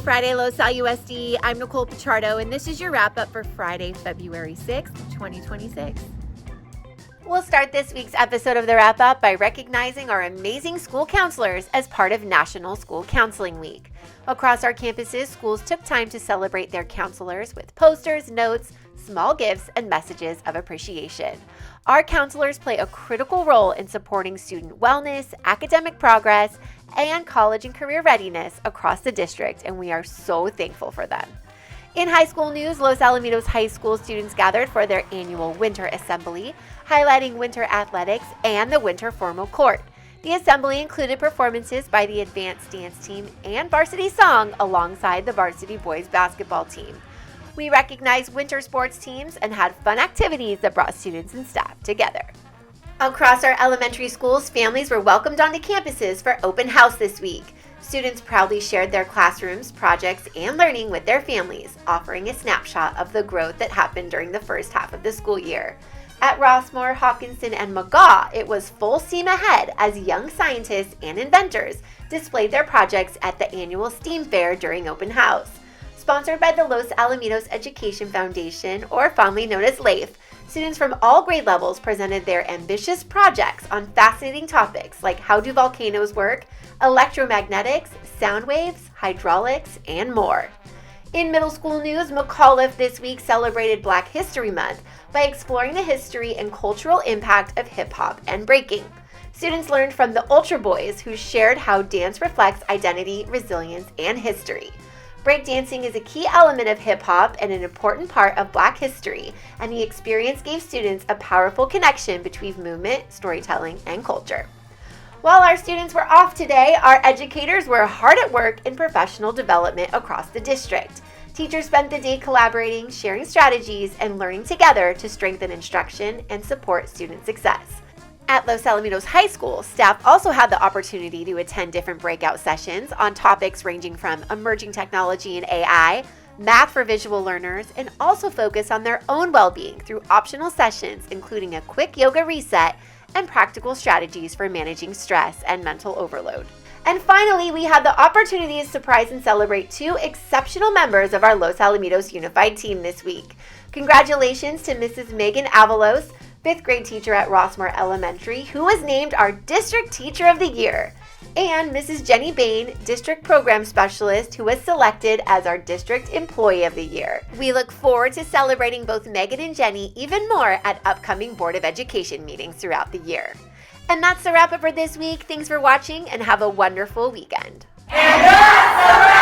Friday, LoSal USD. I'm Nicole Pichardo, and this is your wrap-up for Friday, February 6th, 2026. We'll start this week's episode of the wrap-up by recognizing our amazing school counselors as part of National School Counseling Week. Across our campuses, schools took time to celebrate their counselors with posters, notes, small gifts, and messages of appreciation. Our counselors play a critical role in supporting student wellness, academic progress, and college and career readiness across the district, and we are so thankful for them. In high school news, Los Alamitos High School students gathered for their annual Winter Assembly, highlighting winter athletics and the winter formal court. The assembly included performances by the advanced dance team and varsity song alongside the varsity boys basketball team. We recognized winter sports teams and had fun activities that brought students and staff together. Across our elementary schools, families were welcomed onto campuses for open house this week. Students proudly shared their classrooms, projects, and learning with their families, offering a snapshot of the growth that happened during the first half of the school year. At Rossmore, Hopkinton, and McAuliffe, it was full steam ahead as young scientists and inventors displayed their projects at the annual STEAM Fair during open house. Sponsored by the Los Alamitos Education Foundation, or fondly known as LAIF, students from all grade levels presented their ambitious projects on fascinating topics like how do volcanoes work, electromagnetics, sound waves, hydraulics, and more. In middle school news, McAuliffe this week celebrated Black History Month by exploring the history and cultural impact of hip-hop and breaking. Students learned from the Ultra Boys, who shared how dance reflects identity, resilience, and history. Breakdancing is a key element of hip-hop and an important part of Black history, and the experience gave students a powerful connection between movement, storytelling, and culture. While our students were off today, our educators were hard at work in professional development across the district. Teachers spent the day collaborating, sharing strategies, and learning together to strengthen instruction and support student success. At Los Alamitos High School, staff also had the opportunity to attend different breakout sessions on topics ranging from emerging technology and AI, math for visual learners, and also focus on their own well-being through optional sessions, including a quick yoga reset and practical strategies for managing stress and mental overload. And finally, we had the opportunity to surprise and celebrate two exceptional members of our Los Alamitos Unified team this week. Congratulations to Mrs. Megan Avalos, 5th grade teacher at Rossmore Elementary, who was named our District Teacher of the Year, and Mrs. Jenny Bain, District Program Specialist, who was selected as our District Employee of the Year. We look forward to celebrating both Megan and Jenny even more at upcoming Board of Education meetings throughout the year. And that's the wrap-up for this week. Thanks for watching and have a wonderful weekend. And that's the wrap!